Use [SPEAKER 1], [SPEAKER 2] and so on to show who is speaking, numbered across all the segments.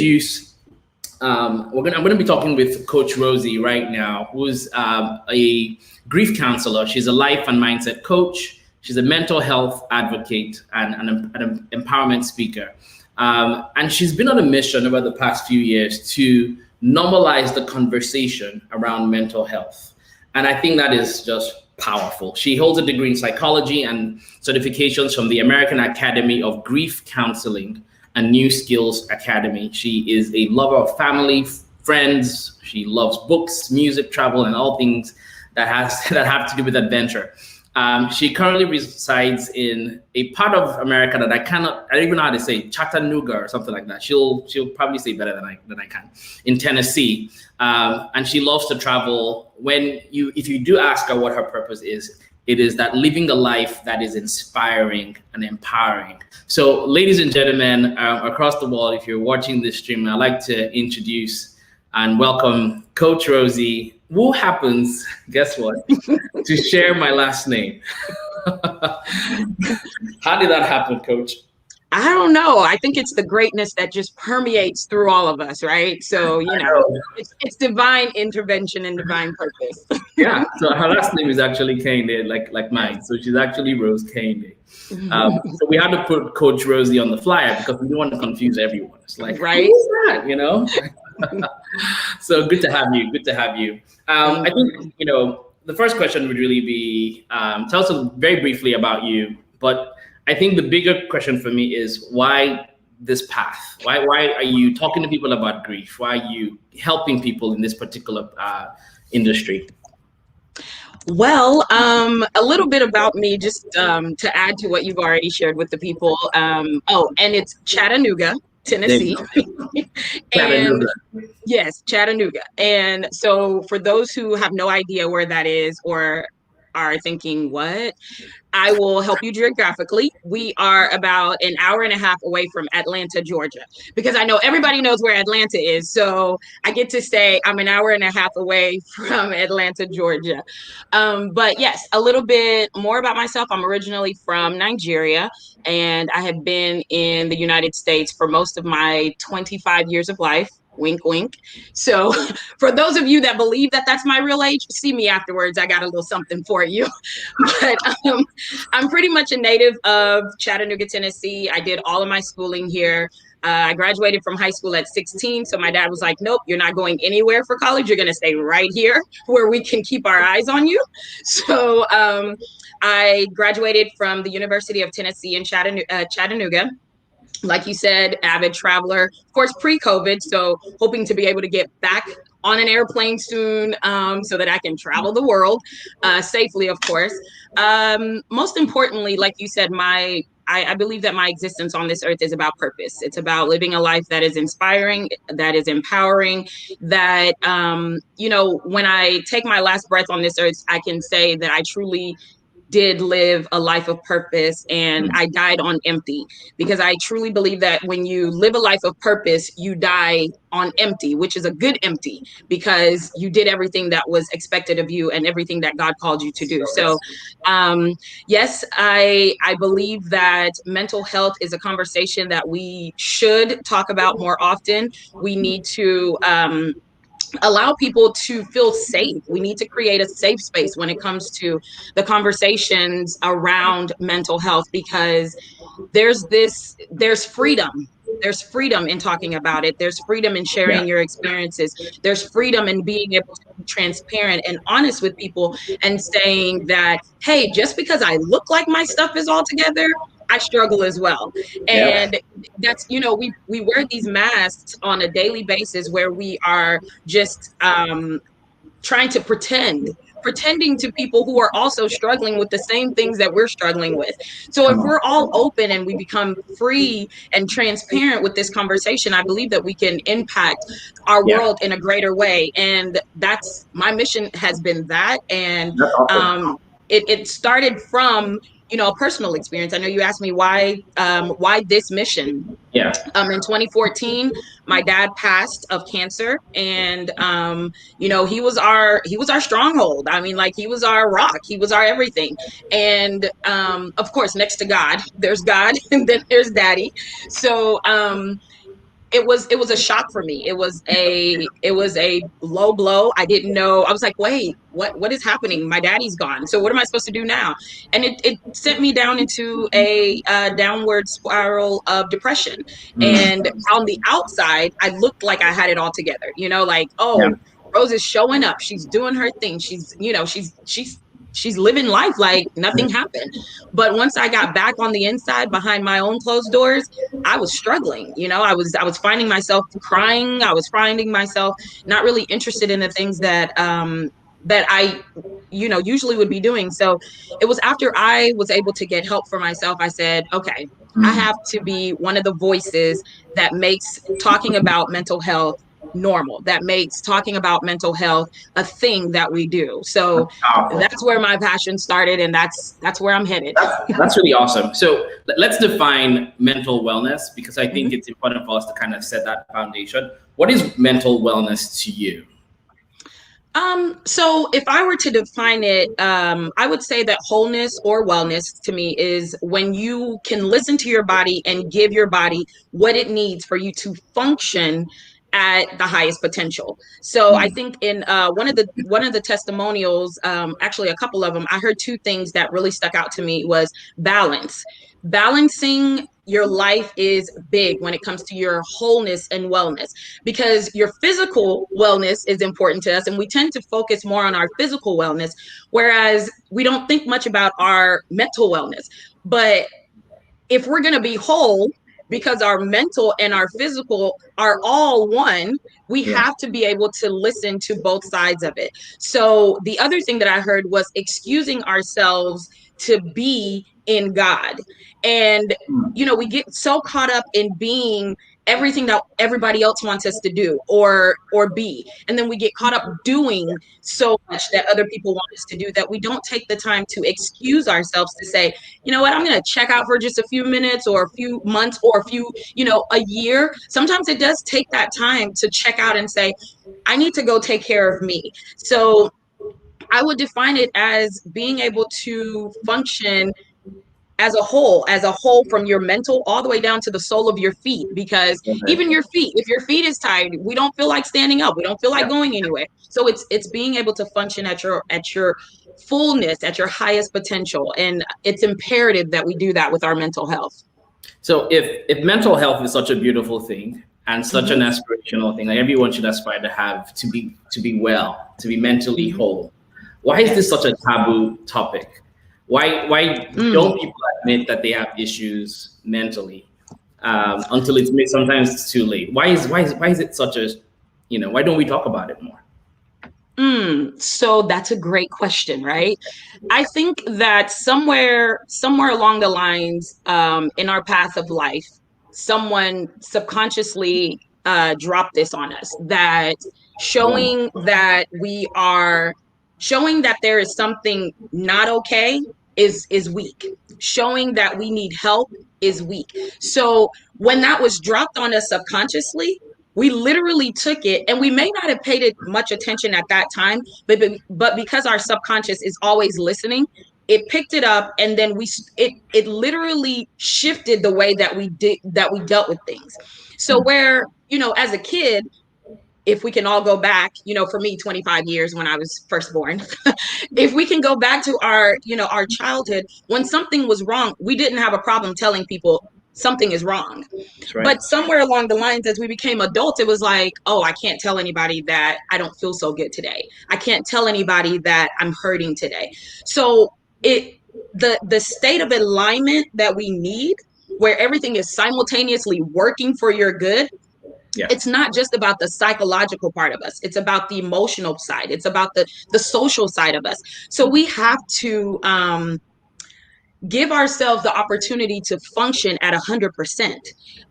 [SPEAKER 1] introduce, I'm going to be talking with Coach Rosie right now, who's a grief counselor. She's a life and mindset coach. She's a mental health advocate and an empowerment speaker. And she's been on a mission over the past few years to normalize the conversation around mental health. And I think that is just powerful. She holds a degree in psychology and certifications from the American Academy of Grief Counseling and New Skills Academy. She is a lover of family, friends. She loves books, music, travel, and all things that have to do with adventure. She currently resides in a part of America that I don't even know how to say, Chattanooga or something like that. She'll probably say better than I can, in Tennessee. And she loves to travel. If you do ask her what her purpose is, it is that living a life that is inspiring and empowering. So, ladies and gentlemen, across the world, if you're watching this stream, I'd like to introduce and welcome Coach Rosie, who happens, guess what, to share my last name. How did that happen, Coach?
[SPEAKER 2] I don't know. I think it's the greatness that just permeates through all of us, right? So, it's divine intervention and divine purpose.
[SPEAKER 1] Yeah. So her last name is actually Kende, like mine. So she's actually Rose Kende. So we had to put Coach Rosie on the flyer because we don't want to confuse everyone. It's like,
[SPEAKER 2] right?
[SPEAKER 1] Who's that? So good to have you. Good to have you. I think, the first question would really be, tell us very briefly about you. But I think the bigger question for me is, why this path? Why are you talking to people about grief? Why are you helping people in this particular industry?
[SPEAKER 2] Well, a little bit about me, just to add to what you've already shared with the people. And it's Chattanooga, Tennessee.
[SPEAKER 1] Chattanooga.
[SPEAKER 2] Yes, Chattanooga. And so for those who have no idea where that is or are thinking, what? I will help you geographically. We are about an hour and a half away from Atlanta, Georgia, because I know everybody knows where Atlanta is. So I get to say I'm an hour and a half away from Atlanta, Georgia. But yes, a little bit more about myself. I'm originally from Nigeria, and I have been in the United States for most of my 25 years of life. Wink, wink. So for those of you that believe that that's my real age, see me afterwards. I got a little something for you. But I'm pretty much a native of Chattanooga, Tennessee. I did all of my schooling here. I graduated from high school at 16. So my dad was like, nope, you're not going anywhere for college. You're going to stay right here where we can keep our eyes on you. So I graduated from the University of Tennessee in Chattanooga. Like you said, avid traveler, of course, pre-COVID. So hoping to be able to get back on an airplane soon so that I can travel the world safely, of course. Most importantly, like you said, I believe that my existence on this earth is about purpose. It's about living a life that is inspiring, that is empowering, that, when I take my last breath on this earth, I can say that I truly did live a life of purpose, and I died on empty, because I truly believe that when you live a life of purpose, you die on empty, which is a good empty, because you did everything that was expected of you and everything that God called you to do. So yes, I believe that mental health is a conversation that we should talk about more often. We need to allow people to feel safe. We need to create a safe space when it comes to the conversations around mental health, because there's freedom. There's freedom in talking about it. There's freedom in sharing your experiences. There's freedom in being able to be transparent and honest with people and saying that, hey, just because I look like my stuff is all together, I struggle as well. And that's, we wear these masks on a daily basis where we are just trying to pretending to people who are also struggling with the same things that we're struggling with. So if we're all open and we become free and transparent with this conversation, I believe that we can impact our world in a greater way. And that's my mission, has been that. And it started from a personal experience. I know you asked me why this mission.
[SPEAKER 1] Yeah.
[SPEAKER 2] In 2014, my dad passed of cancer, and he was our stronghold. I mean, like, he was our rock. He was our everything. And of course, next to God, there's God, and then there's Daddy. So it was a shock for me. It was a low blow. I didn't know. I was like, wait, what is happening? My daddy's gone. So what am I supposed to do now? And it sent me down into a downward spiral of depression. And on the outside, I looked like I had it all together. You know, like,
[SPEAKER 1] Yeah.
[SPEAKER 2] oh, Rose is showing up. She's doing her thing. She's, you know, she's living life like nothing happened. But once I got back on the inside behind my own closed doors, I was struggling. You know, I was finding myself crying. I was finding myself not really interested in the things that that I, you know, usually would be doing. So it was after I was able to get help for myself, I said, okay, I have to be one of the voices that makes talking about mental health normal, that makes talking about mental health a thing that we do. So
[SPEAKER 1] Powerful.
[SPEAKER 2] that's where my passion started, and that's where I'm headed.
[SPEAKER 1] That's really awesome. So let's define mental wellness, because I think it's important for us to kind of set that foundation. What is mental wellness to you?
[SPEAKER 2] So if I were to define it, I would say that wholeness or wellness to me is when you can listen to your body and give your body what it needs for you to function at the highest potential. So I think in one of the testimonials, actually a couple of them, I heard two things that really stuck out to me was balance. Balancing your life is big when it comes to your wholeness and wellness, because your physical wellness is important to us, and we tend to focus more on our physical wellness, whereas we don't think much about our mental wellness. But if we're going to be whole, because our mental and our physical are all one, we have to be able to listen to both sides of it. So the other thing that I heard was excusing ourselves to be in God. And, you know, we get so caught up in being everything that everybody else wants us to do or be, and then we get caught up doing so much that other people want us to do, that we don't take the time to excuse ourselves to say, you know what, I'm going to check out for just a few minutes or a few months or a few, you know, a year. Sometimes it does take that time to check out and say, I need to go take care of me. So I would define it as being able to function as a whole, from your mental all the way down to the sole of your feet, because even your feet, if your feet is tired, we don't feel like standing up, we don't feel like going anywhere. So it's being able to function at your fullness, at your highest potential, and it's imperative that we do that with our mental health.
[SPEAKER 1] So if mental health is such a beautiful thing and such an aspirational thing, like everyone should aspire to have, to be well, to be mentally whole, why is this such a taboo topic? Why don't people admit that they have issues mentally until sometimes it's too late? Why is it such a, you know, why don't we talk about it more?
[SPEAKER 2] So that's a great question, right? I think that somewhere along the lines, in our path of life, someone subconsciously dropped this on us, that showing that we are showing that there is something not okay is weak. Showing that we need help is weak. So when that was dropped on us subconsciously, we literally took it, and we may not have paid it much attention at that time, but because our subconscious is always listening, it picked it up, and then it literally shifted the way that we dealt with things. So where, you know, as a kid, if we can all go back, you know, for me, 25 years when I was first born, if we can go back to our, you know, our childhood, when something was wrong, we didn't have a problem telling people something is wrong.
[SPEAKER 1] That's right.
[SPEAKER 2] But somewhere along the lines, as we became adults, it was like, oh, I can't tell anybody that I don't feel so good today. I can't tell anybody that I'm hurting today. So the state of alignment that we need, where everything is simultaneously working for your good, it's not just about the psychological part of us. It's about the emotional side. It's about the social side of us. So we have to give ourselves the opportunity to function at 100%.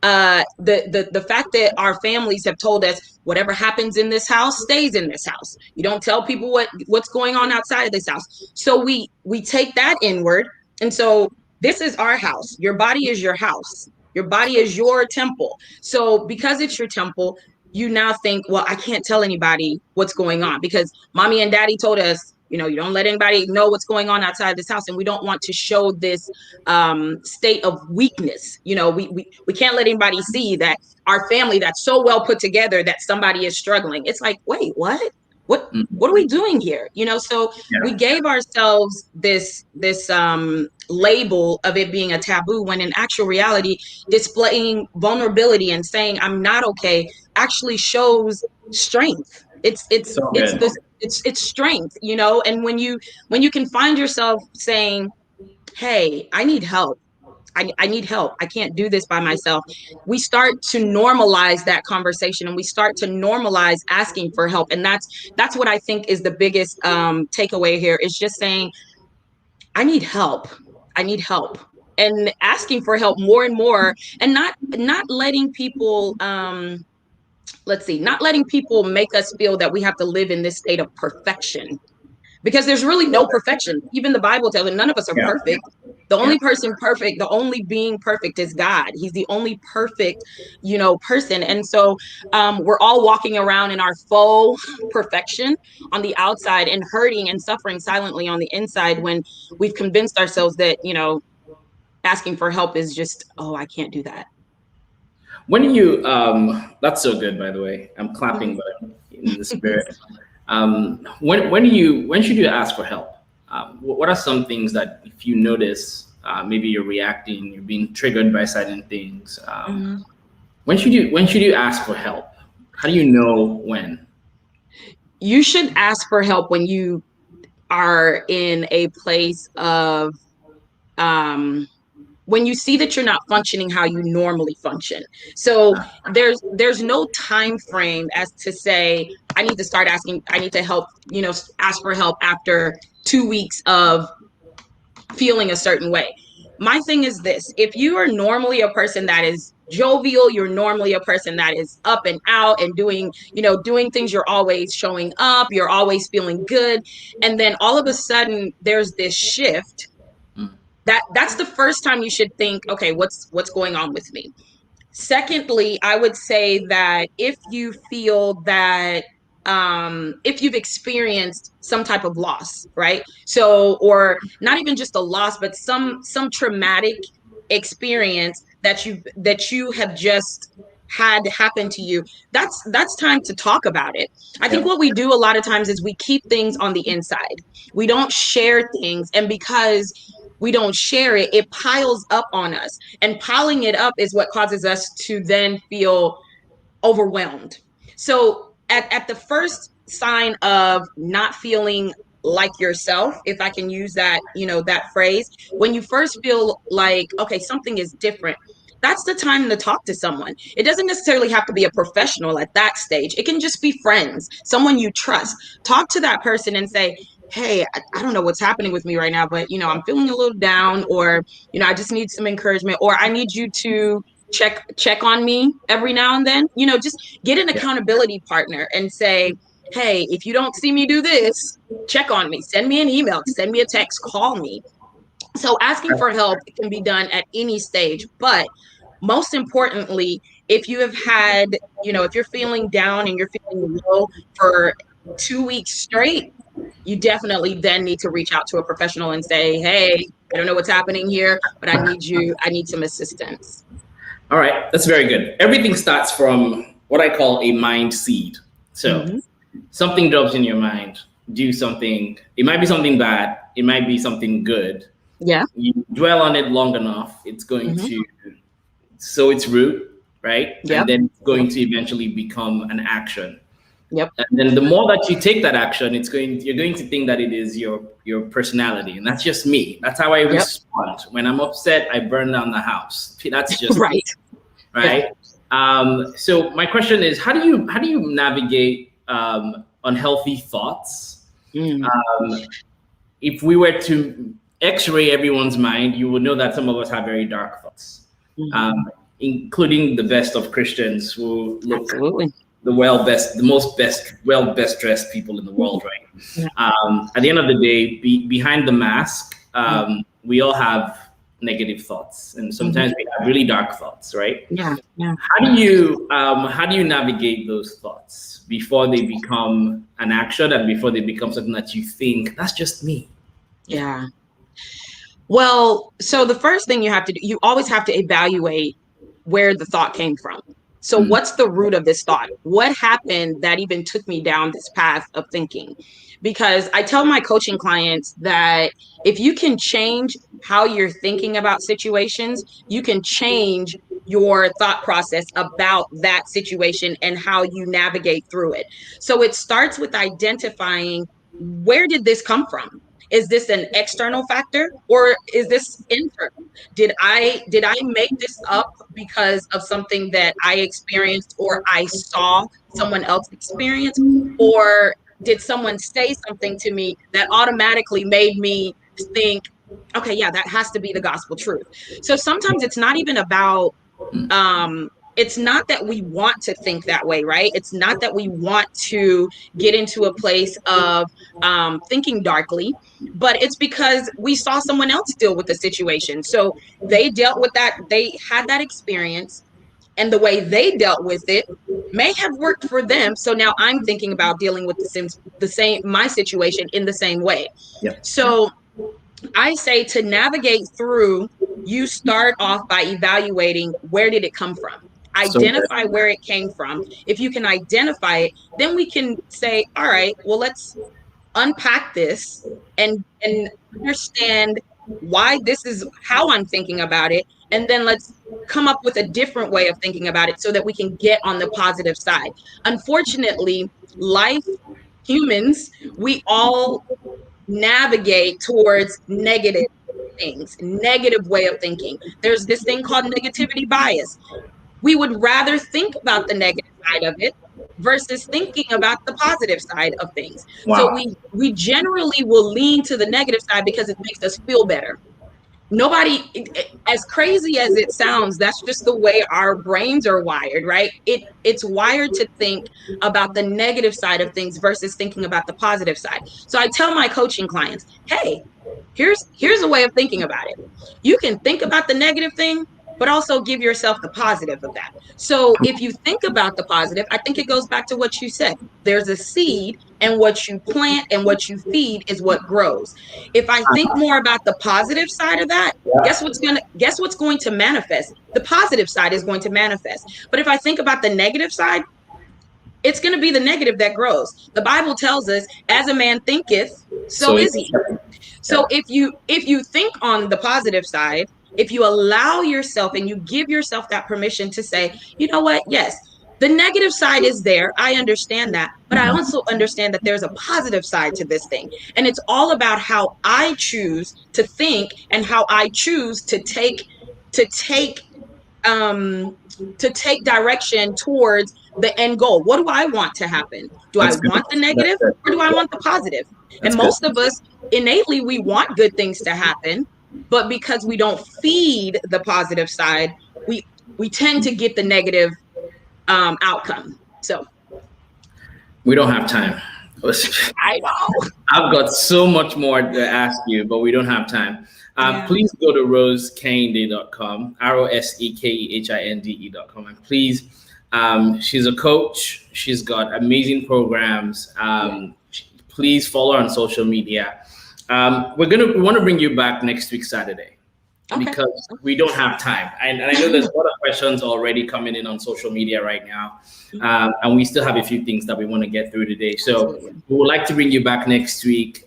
[SPEAKER 2] The fact that our families have told us whatever happens in this house stays in this house. You don't tell people what's going on outside of this house. So we take that inward, and so this is our house. Your body is your house. Your body is your temple. So because it's your temple, you now think, well, I can't tell anybody what's going on because mommy and daddy told us you know, you don't let anybody know what's going on outside this house. And we don't want to show this state of weakness. You know, we can't let anybody see that our family that's so well put together that somebody is struggling. It's like, wait, what? What are we doing here? You know, so we gave ourselves this label of it being a taboo, when in actual reality, displaying vulnerability and saying I'm not okay actually shows strength. It's strength, you know. And when you can find yourself saying, hey, I need help. I need help. I can't do this by myself. We start to normalize that conversation, and we start to normalize asking for help. And that's what I think is the biggest takeaway here, is just saying, I need help. I need help. And asking for help more and more, and not letting people not letting people make us feel that we have to live in this state of perfection. Because there's really no perfection. Even the Bible tells us none of us are perfect. The only person perfect, the only being perfect is God. He's the only perfect, you know, person. And so we're all walking around in our faux perfection on the outside and hurting and suffering silently on the inside, when we've convinced ourselves that, you know, asking for help is just, oh, I can't do that.
[SPEAKER 1] When you, that's so good, by the way. I'm clapping, but in the spirit. When should you ask for help? What are some things that, if you notice, maybe you're reacting, you're being triggered by certain things? When should you ask for help? How do you know when?
[SPEAKER 2] You should ask for help when you are in a place of when you see that you're not functioning how you normally function. So there's no time frame as to say, I need to help, you know, ask for help after 2 weeks of feeling a certain way. My thing is this: if you are normally a person that is jovial, you're normally a person that is up and out and doing things, you're always showing up, you're always feeling good, and then all of a sudden there's this shift, that's the first time you should think, okay, what's going on with me? Secondly, I would say that if you feel that if you've experienced some type of loss, right? So, or not even just a loss, but some traumatic experience that you have just had happen to you, that's time to talk about it. I think what we do a lot of times is we keep things on the inside. We don't share things, and because we don't share it, it piles up on us, and piling it up is what causes us to then feel overwhelmed. So at the first sign of not feeling like yourself, if I can use that, you know, that phrase, when you first feel like, okay, something is different, that's the time to talk to someone. It doesn't necessarily have to be a professional at that stage. It can just be friends, someone you trust. Talk to that person and say, hey, I don't know what's happening with me right now, but, you know, I'm feeling a little down, or, you know, I just need some encouragement, or I need you to check on me every now and then. You know, just get an accountability partner and say, hey, if you don't see me do this, check on me, send me an email, send me a text, call me. So asking for help can be done at any stage, but most importantly, if you have had, you know, if you're feeling down and you're feeling low for 2 weeks straight, you definitely then need to reach out to a professional and say, hey, I don't know what's happening here, but I need some assistance.
[SPEAKER 1] All right, that's very good. Everything starts from what I call a mind seed. So something drops in your mind, do something. It might be something bad, it might be something good.
[SPEAKER 2] Yeah.
[SPEAKER 1] You dwell on it long enough, it's going to sow its root, right?
[SPEAKER 2] Yep.
[SPEAKER 1] And then it's going to eventually become an action.
[SPEAKER 2] Yep.
[SPEAKER 1] And then the more that you take that action, you're going to think that it is your personality. And that's just me. That's how I respond. When I'm upset, I burn down the house. That's just
[SPEAKER 2] right.
[SPEAKER 1] Me, right? So my question is, how do you navigate unhealthy thoughts? If we were to X-ray everyone's mind, you would know that some of us have very dark thoughts, including the best of Christians who look
[SPEAKER 2] absolutely
[SPEAKER 1] the best dressed people in the world, right? At the end of the day, behind the mask, we all have negative thoughts, and sometimes we have really dark thoughts, right?
[SPEAKER 2] Yeah.
[SPEAKER 1] How do you navigate those thoughts? thoughts before they become an action and before they become something that you think, that's just me.
[SPEAKER 2] Yeah. Well, so the first thing you have to do, you always have to evaluate where the thought came from. So what's the root of this thought? What happened that even took me down this path of thinking? Because I tell my coaching clients that if you can change how you're thinking about situations, you can change your thought process about that situation and how you navigate through it. So it starts with identifying, where did this come from? Is this an external factor or is this internal? Did I make this up because of something that I experienced or I saw someone else experience? Or did someone say something to me that automatically made me think, okay, yeah, that has to be the gospel truth? So sometimes it's not even about it's not that we want to think that way, right? It's not that we want to get into a place of thinking darkly, but it's because we saw someone else deal with the situation. So they dealt with that, they had that experience, and the way they dealt with it may have worked for them. So now I'm thinking about dealing with the same my situation in the same way.
[SPEAKER 1] Yeah.
[SPEAKER 2] So I say to navigate through, you start off by evaluating, where did it come from?
[SPEAKER 1] So
[SPEAKER 2] Identify where it came from. If you can identify it, then we can say, all right, well, let's unpack this and understand why this is how I'm thinking about it. And then let's come up with a different way of thinking about it so that we can get on the positive side. Unfortunately, life, humans, we all navigate towards negative things, negative way of thinking. There's this thing called negativity bias. We would rather think about the negative side of it versus thinking about the positive side of things. So
[SPEAKER 1] wow.
[SPEAKER 2] we generally will lean to the negative side because it makes us feel better. Nobody, as crazy as it sounds, that's just the way our brains are wired, right? It's wired to think about the negative side of things versus thinking about the positive side. So I tell my coaching clients, hey, here's a way of thinking about it. You can think about the negative thing, but also give yourself the positive of that. So if you think about the positive, I think it goes back to what you said. There's a seed, and what you plant and what you feed is what grows. If I think more about the positive side of that, guess what's going to manifest? The positive side is going to manifest. But if I think about the negative side, it's going to be the negative that grows. The Bible tells us, as a man thinketh,
[SPEAKER 1] So
[SPEAKER 2] so is
[SPEAKER 1] it's
[SPEAKER 2] he. So if you think on the positive side, if you allow yourself and you give yourself that permission to say, you know what, yes, the negative side is there, I understand that, but I also understand that there's a positive side to this thing, and it's all about how I choose to think and how I choose to take um to take direction towards the end goal. What do I want to happen? Do I
[SPEAKER 1] that's good.
[SPEAKER 2] want the
[SPEAKER 1] That's
[SPEAKER 2] negative
[SPEAKER 1] good.
[SPEAKER 2] or do I want the positive? And
[SPEAKER 1] That's good.
[SPEAKER 2] most of us, innately, we want good things to happen, but because we don't feed the positive side, we tend to get the negative outcome. So
[SPEAKER 1] We don't have time.
[SPEAKER 2] I know.
[SPEAKER 1] I've got so much more to ask you, but we don't have time.
[SPEAKER 2] Yeah.
[SPEAKER 1] Please go to rosekehinde.com, ROSEKEHINDE.com, and please, she's a coach. She's got amazing programs. Please follow her on social media. We want to bring you back next week, Saturday.
[SPEAKER 2] Okay.
[SPEAKER 1] Because we don't have time. And I know there's a lot of questions already coming in on social media right now. And we still have a few things that we want to get through today. So
[SPEAKER 2] Absolutely.
[SPEAKER 1] we would like to bring you back next week,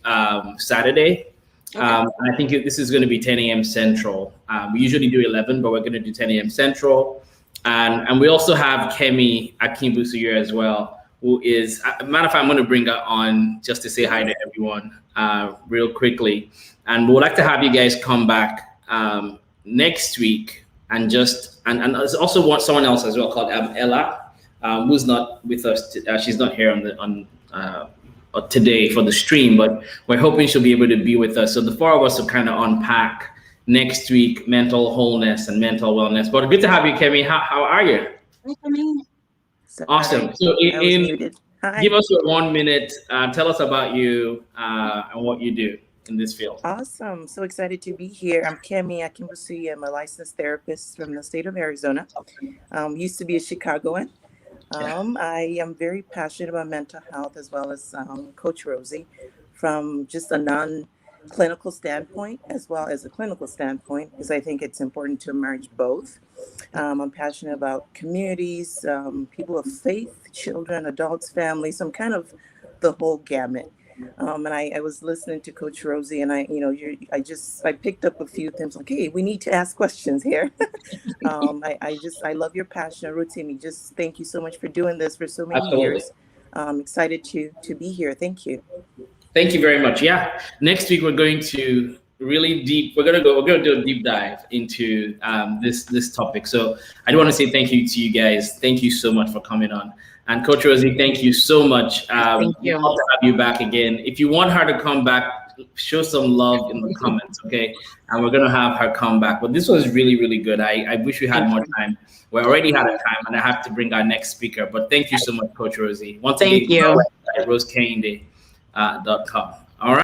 [SPEAKER 1] Saturday.
[SPEAKER 2] Okay.
[SPEAKER 1] And I think this is going to be 10 a.m. Central. We usually do 11, but we're going to do 10 a.m. Central. And we also have Kemi Akimbusu here as well, who is, matter of fact, I'm going to bring her on just to say hi to everyone real quickly. And we would like to have you guys come back next week and there's also someone else as well called Ella, who's not with us. She's not here on today for the stream, but we're hoping she'll be able to be with us. So the four of us will kind of unpack next week mental wholeness and mental wellness. But good to have you, Kemi. How are you? Awesome. So give us your 1 minute. Tell us about you and what you do in this field.
[SPEAKER 3] Awesome. So excited to be here. I'm Kemi Akimbusu. I'm a licensed therapist from the state of Arizona. Used to be a Chicagoan. I am very passionate about mental health as well as Coach Rosie from just a non-clinical standpoint as well as a clinical standpoint, because I think it's important to merge both. I'm passionate about communities, people of faith, children, adults, families. I'm kind of the whole gamut. And I was listening to Coach Rosie, and I picked up a few things like, hey, we need to ask questions here. I love your passion, Rotimi. Just thank you so much for doing this for so many
[SPEAKER 1] Absolutely.
[SPEAKER 3] years. Excited to be here. Thank you.
[SPEAKER 1] Thank you very much. Yeah. Next week we're going to really deep. We're gonna do a deep dive into this topic. So I do want to say thank you to you guys. Thank you so much for coming on. And Coach Rosie, thank you so much.
[SPEAKER 2] Thank you.
[SPEAKER 1] We'd love to have you back again. If you want her to come back, show some love in the comments, okay? And we're gonna have her come back. But this was really, really good. I wish we had more time. We already had a time, and I have to bring our next speaker. But thank you so much, Coach Rosie. Once
[SPEAKER 2] Thank
[SPEAKER 1] again,
[SPEAKER 2] you.
[SPEAKER 1] at rosekende.com. All right.